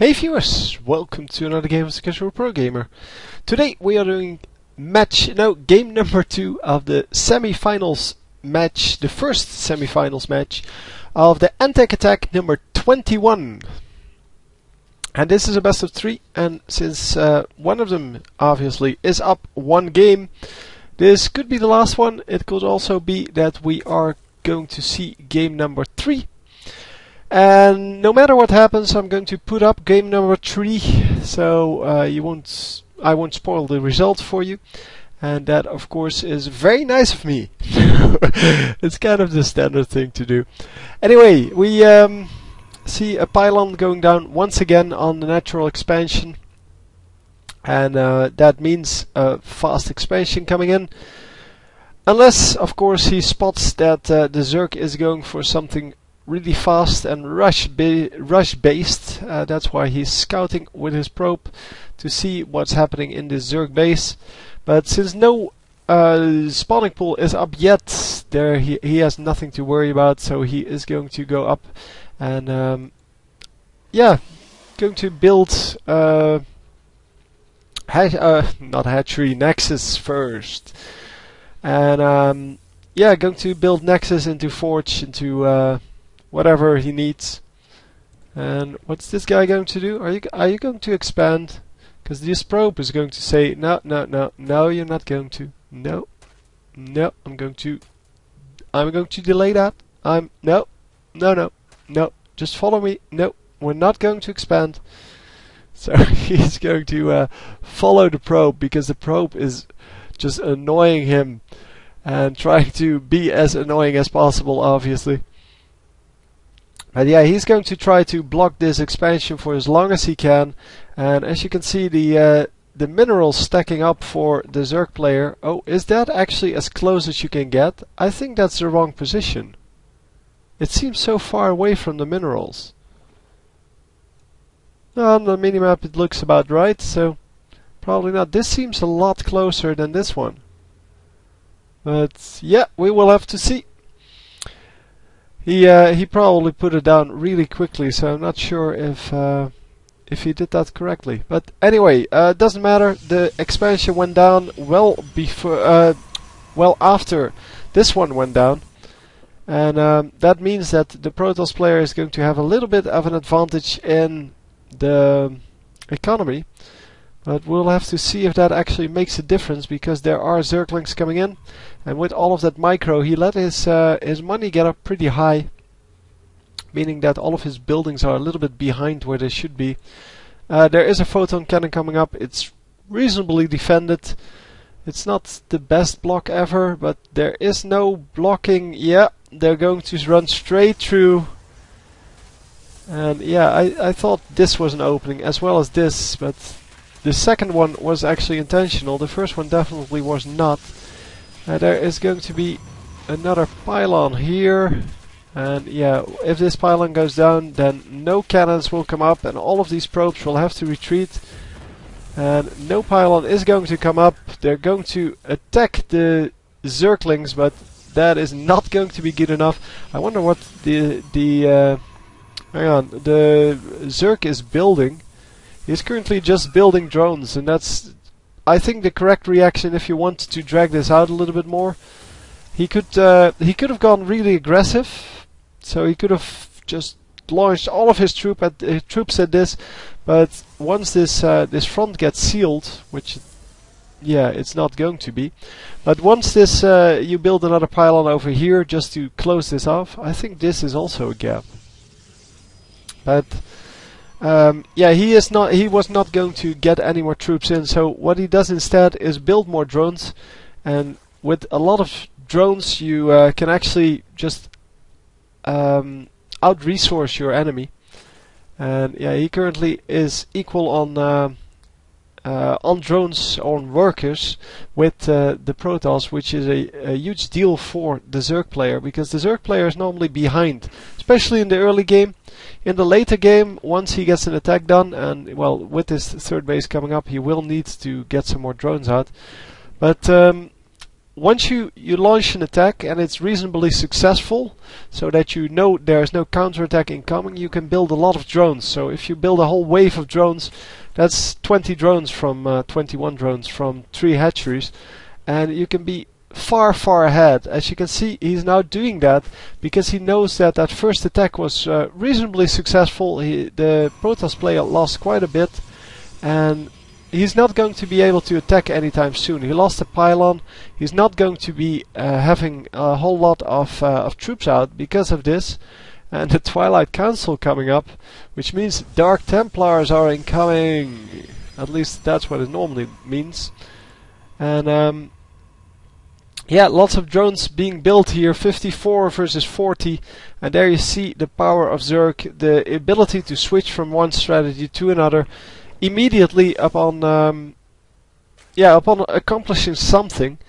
Hey viewers, welcome to another game of the Casual Pro Gamer. Today we are doing game number 2 of the semi-finals match, the first semi-finals match of the Antec attack number 21. And this is a best of 3, and since one of them obviously is up one game, this could be the last one. It could also be that we are going to see game number 3. And no matter what happens, I'm going to put up game number 3, so I won't spoil the result for you. And that, of course, is very nice of me. It's kind of the standard thing to do. Anyway, we see a pylon going down once again on the natural expansion, and that means a fast expansion coming in. Unless, of course, he spots that the Zerg is going for something really fast and rush based. That's why he's scouting with his probe to see what's happening in this Zerg base. But since no spawning pool is up yet, there he has nothing to worry about. So he is going to go up and going to build not hatchery, nexus first, and going to build nexus into forge into whatever he needs. And what's this guy going to do? Are you going to expand? Because this probe is going to say no, you're not going to. No, I'm going to delay that. No, just follow me. No, we're not going to expand. So he's going to follow the probe, because the probe is just annoying him and trying to be as annoying as possible, obviously. But yeah, he's going to try to block this expansion for as long as he can. And as you can see, the minerals stacking up for the Zerg player. Oh, is that actually as close as you can get? I think that's the wrong position. It seems so far away from the minerals. No, on the minimap it looks about right, so probably not. This seems a lot closer than this one. But yeah, we will have to see. He probably put it down really quickly, so I'm not sure if he did that correctly. But anyway, it doesn't matter. The expansion went down well after this one went down, and that means that the Protoss player is going to have a little bit of an advantage in the economy. But we'll have to see if that actually makes a difference, because there are Zerglings coming in, and with all of that micro, he let his money get up pretty high, meaning that all of his buildings are a little bit behind where they should be. There is a photon cannon coming up. It's reasonably defended. It's not the best block ever, but there is no blocking. Yeah, they're going to run straight through. And yeah, I thought this was an opening as well as this, but the second one was actually intentional. The first one definitely was not. There is going to be another pylon here. And yeah, if this pylon goes down, then no cannons will come up and all of these probes will have to retreat. And no pylon is going to come up. They're going to attack the Zerglings, but that is not going to be good enough. I wonder what the Zerg is building. He's currently just building drones, and that's, I think, the correct reaction if you want to drag this out a little bit more. He could have gone really aggressive, so he could have just launched all of his troops at this. But once this front gets sealed, which yeah, it's not going to be, but once this you build another pylon over here just to close this off. I think this is also a gap, but. Yeah, he was not going to get any more troops in, so what he does instead is build more drones, and with a lot of drones you can actually just out-resource your enemy. And yeah, he currently is equal on drones, on workers, with the Protoss, which is a huge deal for the Zerg player, because the Zerg player is normally behind, especially in the early game. In the later game, once he gets an attack done, and well, with his third base coming up, he will need to get some more drones out. But once you launch an attack and it's reasonably successful, so that you know there's no counterattack incoming, you can build a lot of drones. So if you build a whole wave of drones, that's 20 drones from 21 drones from 3 hatcheries, and you can be far ahead. As you can see, he's now doing that because he knows that that first attack was reasonably successful. The Protoss player lost quite a bit, and he's not going to be able to attack anytime soon. He lost a pylon. He's not going to be having a whole lot of troops out because of this. And the Twilight Council coming up, which means Dark Templars are incoming. At least that's what it normally means. And yeah, lots of drones being built here, 54 versus 40. And there you see the power of Zerg, the ability to switch from one strategy to another immediately upon upon accomplishing something.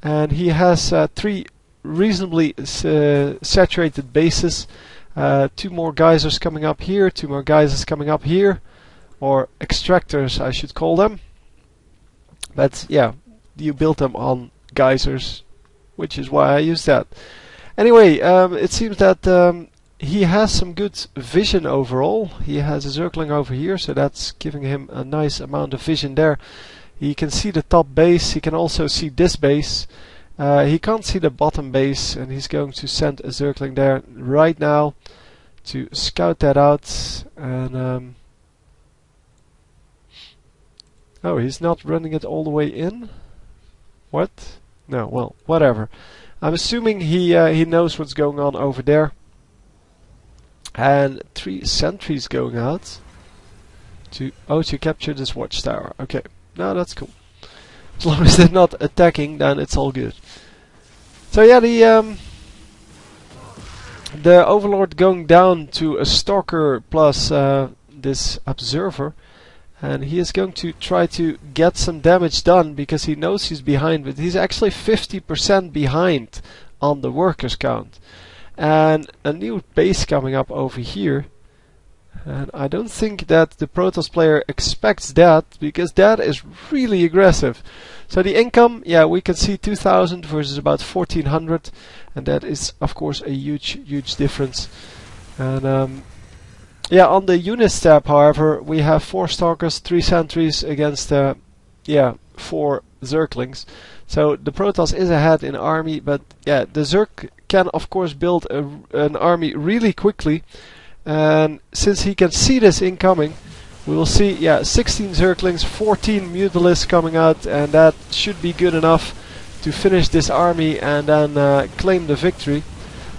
And he has 3 reasonably saturated bases, 2 more geysers coming up here, 2 more geysers coming up here, or extractors I should call them, but yeah, you build them on geysers, which is why I use that. Anyway, it seems that he has some good vision overall. He has a Zergling over here, so that's giving him a nice amount of vision there. He can see the top base, he can also see this base. He can't see the bottom base, and he's going to send a Zergling there right now to scout that out. And oh, he's not running it all the way in? What? No, well, whatever. I'm assuming he knows what's going on over there. And 3 sentries going out to capture this watchtower. Okay, no, that's cool. As long as they're not attacking, then it's all good. So yeah, the Overlord going down to a Stalker plus this Observer, and he is going to try to get some damage done because he knows he's behind, but he's actually 50% behind on the workers count. And a new base coming up over here, and I don't think that the Protoss player expects that, because that is really aggressive. So the income, yeah, we can see 2000 versus about 1400, and that is of course a huge difference. And yeah, on the units tab, however, we have 4 Stalkers, 3 sentries against 4 Zerglings. So the Protoss is ahead in army, but yeah, the Zerg can of course build an army really quickly. And since he can see this incoming, we will see, yeah, 16 Zerglings, 14 Mutalisks coming out, and that should be good enough to finish this army and then claim the victory.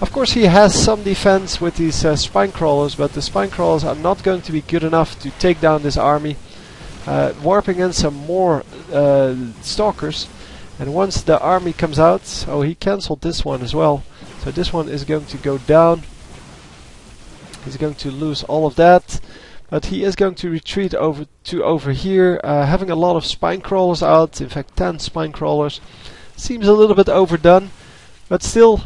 Of course, he has some defense with these spine crawlers, but the spine crawlers are not going to be good enough to take down this army. Warping in some more Stalkers, and once the army comes out, oh, he cancelled this one as well, so this one is going to go down. He's going to lose all of that, but he is going to retreat over here, having a lot of spine crawlers out, in fact 10 spine crawlers. Seems a little bit overdone, but still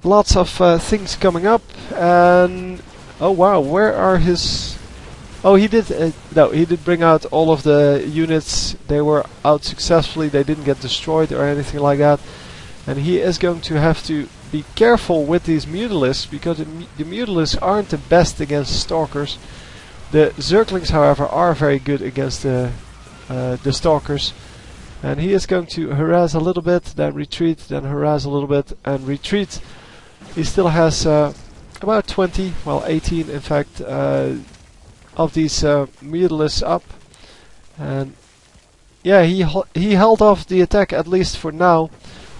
lots of things coming up. And oh wow, where are his... Oh, he did no, he did bring out all of the units. They were out successfully, they didn't get destroyed or anything like that. And he is going to have to be careful with these Mutalisks, because the Mutalisks aren't the best against Stalkers. The Zerglings, however, are very good against the Stalkers. And he is going to harass a little bit, then retreat, then harass a little bit, and retreat. He still has about 20, well 18 in fact, of these Mutalisks up. And yeah, he held off the attack, at least for now.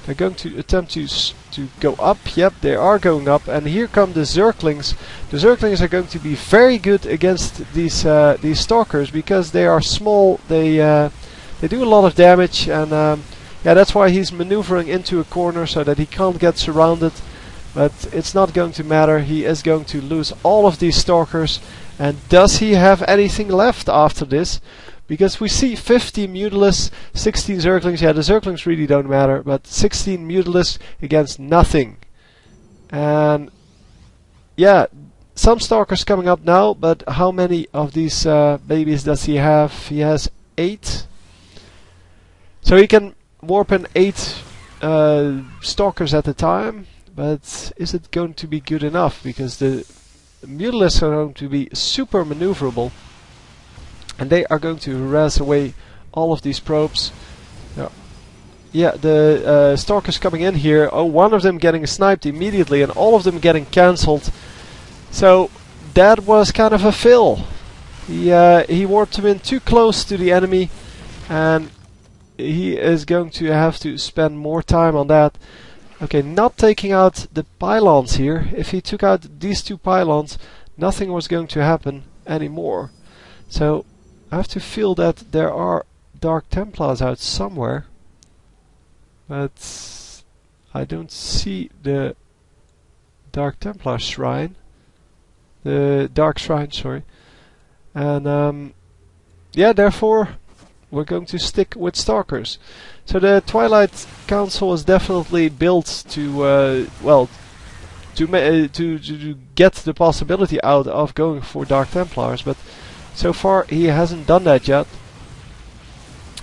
They're going to attempt to go up. Yep, they are going up, and here come the Zerglings. The Zerglings are going to be very good against these Stalkers, because they are small. They do a lot of damage, and yeah, that's why he's maneuvering into a corner so that he can't get surrounded. But it's not going to matter. He is going to lose all of these Stalkers. And does he have anything left after this? Because we see 50 Mutalisks, 16 Zerglings. Yeah, the Zerglings really don't matter, but 16 Mutalisks against nothing. And yeah, some Stalkers coming up now, but how many of these babies does he have? He has 8. So he can warp in 8 stalkers at the time, but is it going to be good enough? Because the Mutalisks are going to be super maneuverable, and they are going to harass away all of these probes. Yeah, the stalkers coming in here. Oh, one of them getting sniped immediately, and all of them getting cancelled. So that was kind of a fail. He warped him in too close to the enemy, and he is going to have to spend more time on that. Okay, not taking out the pylons here. If he took out these two pylons, nothing was going to happen anymore. So I have to feel that there are Dark Templars out somewhere, but I don't see the Dark Templar shrine. The Dark Shrine, sorry. And yeah, therefore we're going to stick with Stalkers. So the Twilight Council is definitely built to well, to get the possibility out of going for Dark Templars, but so far he hasn't done that yet.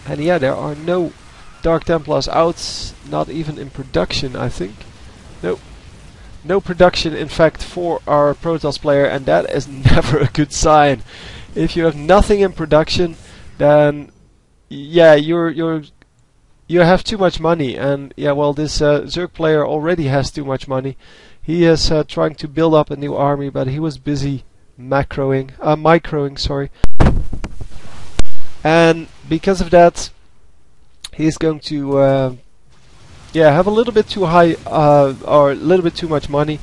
And yeah, there are no Dark Templars out, not even in production, I think. No. No production, in fact, for our Protoss player, and that is never a good sign. If you have nothing in production, then yeah, you have too much money, and yeah, well, this Zerg player already has too much money. He is trying to build up a new army, but he was busy microing, sorry. And because of that, he's going to yeah, have a little bit too high or a little bit too much money.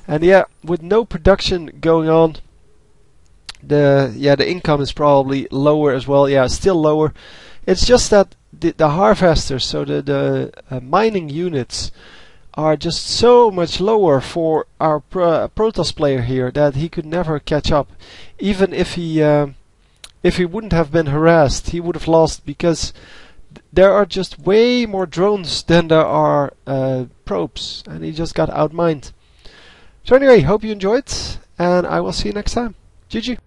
And yeah, with no production going on, the income is probably lower as well. Yeah, still lower. It's just that the harvesters, so the mining units, are just so much lower for our Protoss player here that he could never catch up. Even if he wouldn't have been harassed, he would have lost, because there are just way more drones than there are probes, and he just got outmined. So anyway, hope you enjoyed, and I will see you next time. GG.